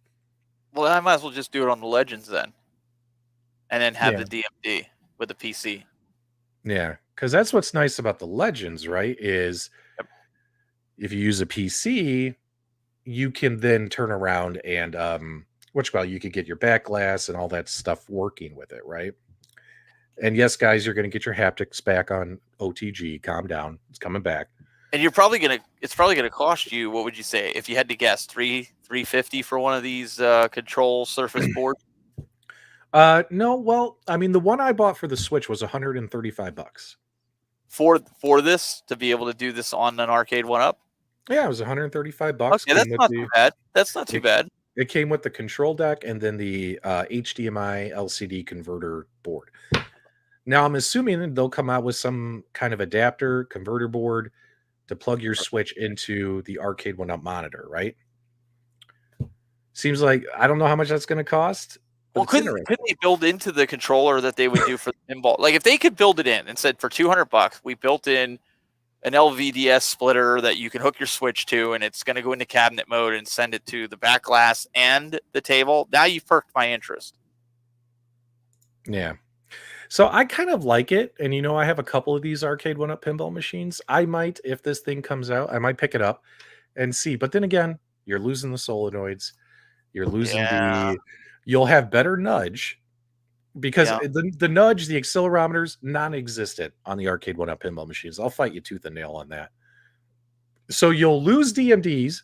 Well, I might as well just do it on the Legends then, and then have the DMD with the PC. Yeah, because that's what's nice about the Legends, right? Is if you use a PC, you can then turn around and you could get your back glass and all that stuff working with it, right? And yes, guys, you're going to get your haptics back on OTG. Calm down, it's coming back. And it's probably gonna cost you, what would you say, if you had to guess, $350 for one of these control surface boards? No, well, I mean, the one I bought for the Switch was $135 for this, to be able to do this on an Arcade1Up. Yeah, it was $135. Okay, that's not too bad. That's not too bad. It came with the control deck and then the HDMI LCD converter board. Now, I'm assuming they'll come out with some kind of adapter converter board to plug your Switch into the Arcade1Up monitor, right? Seems like, I don't know how much that's going to cost. Well, couldn't they build into the controller that they would do for the pinball? Like if they could build it in and said for $200, we built in an LVDS splitter that you can hook your Switch to, and it's going to go into cabinet mode and send it to the back glass and the table. Now you've perked my interest. Yeah. So I kind of like it. And, you know, I have a couple of these Arcade1Up pinball machines. I might, if this thing comes out, I might pick it up and see. But then again, you're losing the solenoids. You're losing you'll have better nudge, because the nudge, the accelerometers, non-existent on the Arcade1Up pinball machines. I'll fight you tooth and nail on that. So you'll lose DMDs,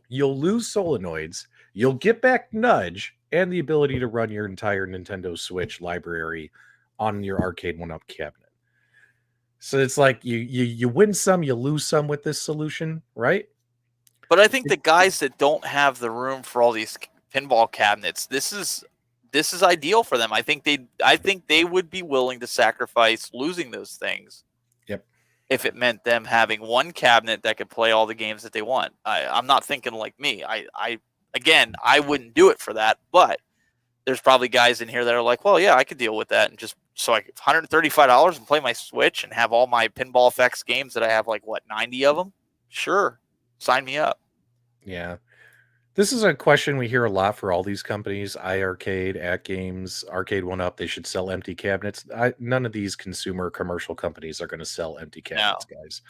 you'll lose solenoids, you'll get back nudge and the ability to run your entire Nintendo Switch library on your Arcade1Up cabinet. So it's like you win some, you lose some with this solution, right? But I think the guys that don't have the room for all these pinball cabinets, this is ideal for them. I think they would be willing to sacrifice losing those things. Yep. If it meant them having one cabinet that could play all the games that they want. I'm not thinking like me. I wouldn't do it for that, but there's probably guys in here that are like, well, yeah, I could deal with that, and just so I $135 and play my Switch and have all my Pinball FX games that I have, like, what, 90 of them? Sure, sign me up. Yeah. This is a question we hear a lot for all these companies, iiRcade, AtGames, Arcade1Up. They should sell empty cabinets. None of these consumer commercial companies are going to sell empty cabinets, No. guys.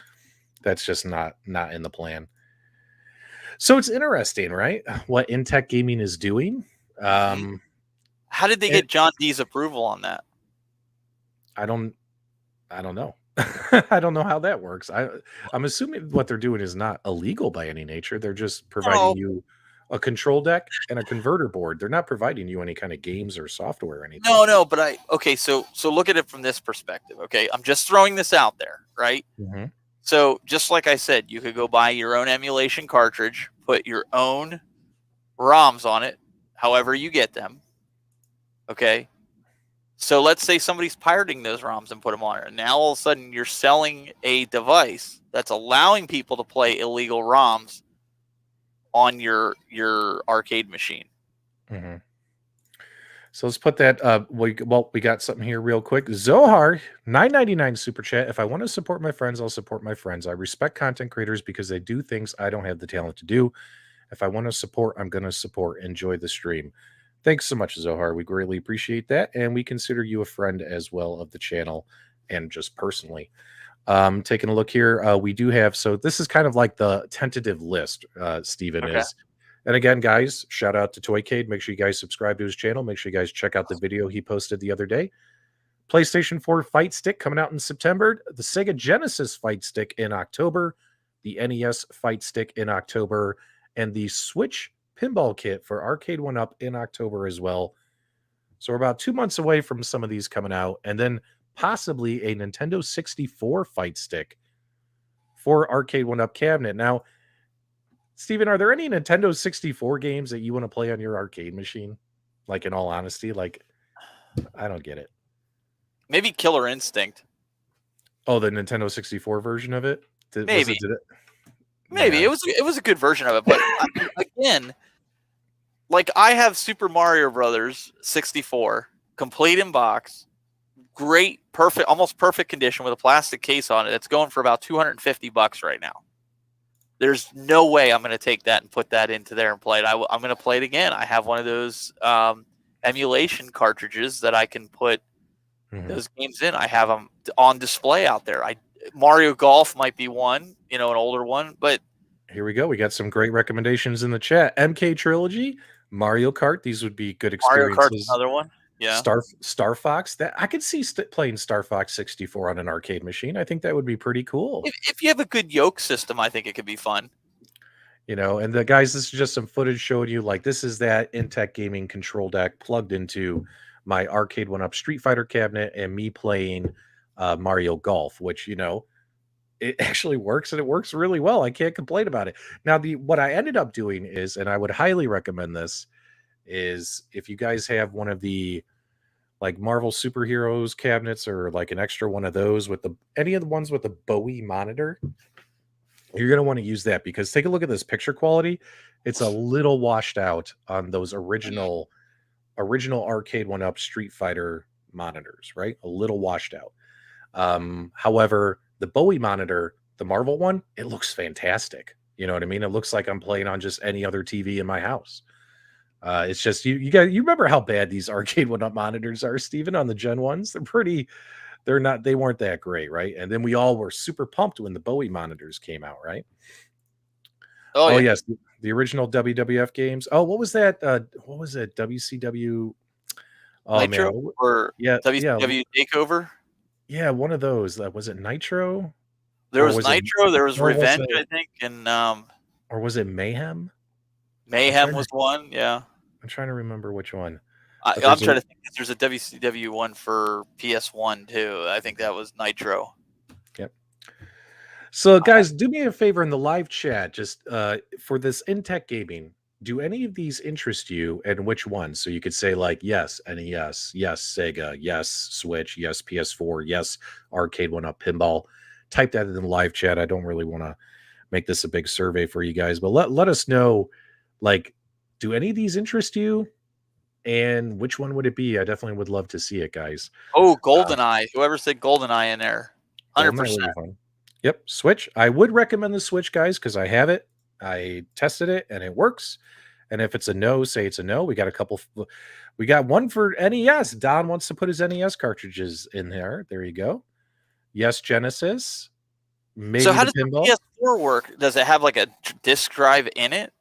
That's just not in the plan. So it's interesting, right? What Intec Gaming is doing. How did they get John D's approval on that? I don't know. I don't know how that works. I'm assuming what they're doing is not illegal by any nature. They're just providing you a control deck and a converter board. They're not providing you any kind of games or software or anything. No, but so look at it from this perspective. Okay, I'm just throwing this out there, right? Mm-hmm. So just like I said, you could go buy your own emulation cartridge, put your own ROMs on it, however you get them. Okay. So let's say somebody's pirating those ROMs and put them on it. And now all of a sudden you're selling a device that's allowing people to play illegal ROMs on your arcade machine. Mm-hmm. So let's put that. We got something here real quick. Zohar, $9.99 super chat. If I want to support my friends, I'll support my friends. I respect content creators because they do things I don't have the talent to do. If I want to support, I'm going to support. Enjoy the stream. Thanks so much, Zohar. We greatly appreciate that. And we consider you a friend as well of the channel and just personally. Taking a look here, we do have, so this is kind of like the tentative list, Steven is. And again, guys, shout out to Toykade. Make sure you guys subscribe to his channel. Make sure you guys check out the video he posted the other day. PlayStation 4 Fight Stick coming out in September. The Sega Genesis Fight Stick in October. The NES Fight Stick in October. And the Switch Pinball Kit for Arcade1Up in October as well. So we're about 2 months away from some of these coming out. And then possibly a Nintendo 64 Fight Stick for Arcade1Up cabinet. Now, Steven, are there any Nintendo 64 games that you want to play on your arcade machine? Like, in all honesty, like, I don't get it. Maybe Killer Instinct. Oh, the Nintendo 64 version of it? Maybe. Maybe. Yeah. It was a good version of it. But again, like, I have Super Mario Brothers 64, complete in box, great, perfect, almost perfect condition with a plastic case on it. It's going for about $250 right now. There's no way I'm going to take that and put that into there and play it. I'm going to play it again. I have one of those emulation cartridges that I can put those games in. I have them on display out there. Mario Golf might be one, an older one, but here we go. We got some great recommendations in the chat. MK Trilogy, Mario Kart. These would be good experiences. Mario Kart's another one. Yeah. Star Fox. That I could see playing Star Fox 64 on an arcade machine. I think that would be pretty cool. If you have a good yoke system, I think it could be fun. And the guys, this is just some footage showing you, like, this is that Intec Gaming control deck plugged into my Arcade1Up Street Fighter cabinet and me playing Mario Golf, which, it actually works, and it works really well. I can't complain about it. Now, what I ended up doing is, and I would highly recommend this, is if you guys have one of the like Marvel superheroes cabinets or like an extra one of those with any of the ones with the Bowie monitor, you're going to want to use that, because take a look at this picture quality. It's a little washed out on those original Arcade1Up Street Fighter monitors, right? A little washed out. However, the Bowie monitor, the Marvel one, it looks fantastic. You know what I mean? It looks like I'm playing on just any other TV in my house. It's just you remember how bad these Arcade1Up monitors are, Steven, on the Gen 1s? They weren't that great, right? And then we all were super pumped when the Bowie monitors came out, right? Oh yes, the original WWF games. Oh, what was that? What was it? WCW Nitro, man. Or WCW Takeover? Yeah, one of those. Was it Nitro? There was Nitro. There was Revenge, I think, and or was it Mayhem? Mayhem was one. Yeah, I'm trying to remember which one. I'm trying to think. There's a WCW one for PS1 too. I think that was Nitro. Yep. So, guys, do me a favor in the live chat, just for this Intec Gaming. Do any of these interest you, and which ones? So you could say, like, yes, NES, yes, Sega, yes, Switch, yes, PS4, yes, Arcade1Up Pinball. Type that in the live chat. I don't really want to make this a big survey for you guys, but let us know, like, do any of these interest you? And which one would it be? I definitely would love to see it, guys. Oh, GoldenEye. Whoever said GoldenEye in there. 100%. Yep, Switch. I would recommend the Switch, guys, because I have it. I tested it and it works. And if it's a no, say it's a no. We got a couple. We got one for NES. Don wants to put his NES cartridges in there. There you go. Yes, Genesis. Maybe So how the does the pinball. PS4 work? Does it have like a disk drive in it?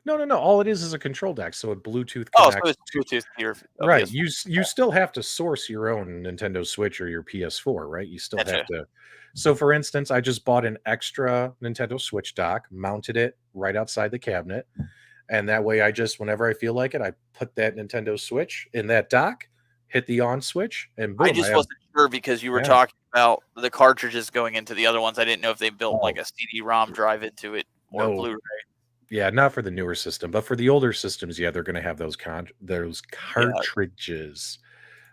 No. All it is a control deck, so it Bluetooth Oh, connects. so it's Bluetooth to your Right. PS4. You still have to source your own Nintendo Switch or your PS4, right? You still Gotcha. have to. So, for instance, I just bought an extra Nintendo Switch dock, mounted it right outside the cabinet, and that way, I just whenever I feel like it, I put that Nintendo Switch in that dock, hit the on switch, and boom. I just wasn't sure because you were Yeah. talking about the cartridges going into the other ones. I didn't know if they built like Oh. a CD-ROM drive into it or No. Blu-ray. Yeah, not for the newer system, but for the older systems, yeah, they're going to have those cartridges,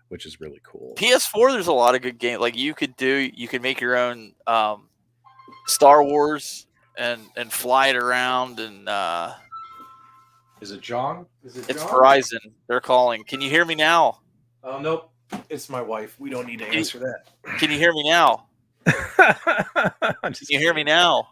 which is really cool. PS4, there's a lot of good games. Like you could make your own Star Wars and fly it around and Is it John? Is it it's John? Verizon. They're calling. Can you hear me now? Oh, nope. It's my wife. We don't need to answer that. Can you hear me now? Can you hear me now?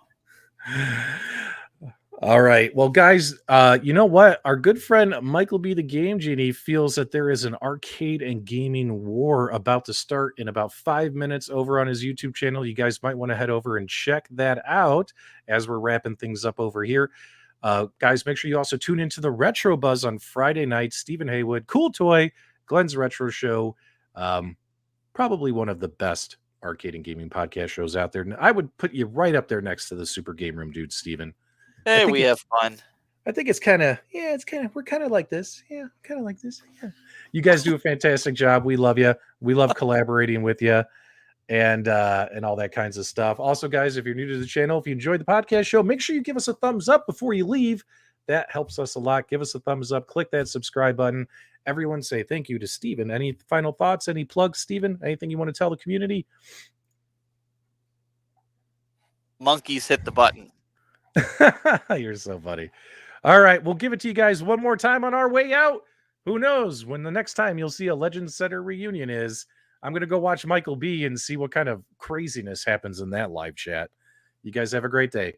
All right. Well, guys, you know what? Our good friend Michael B. the Game Genie feels that there is an arcade and gaming war about to start in about 5 minutes over on his YouTube channel. You guys might want to head over and check that out as we're wrapping things up over here. Guys, make sure you also tune into the Retro Buzz on Friday night. Stephen Haywood, Cool Toy, Glenn's Retro Show. Probably one of the best arcade and gaming podcast shows out there. And I would put you right up there next to the Super Game Room dude, Stephen. Hey, we have fun. I think it's kind of, we're kind of like this. Yeah, kind of like this. Yeah. You guys do a fantastic job. We love you. We love collaborating with you and all that kinds of stuff. Also, guys, if you're new to the channel, if you enjoyed the podcast show, make sure you give us a thumbs up before you leave. That helps us a lot. Give us a thumbs up. Click that subscribe button. Everyone say thank you to Steven. Any final thoughts? Any plugs, Steven? Anything you want to tell the community? Monkeys hit the button. You're so funny. All right, we'll give it to you guys one more time on our way out. Who knows when the next time you'll see a Legends Center reunion is. I'm going to go watch Michael B and see what kind of craziness happens in that live chat. You guys have a great day.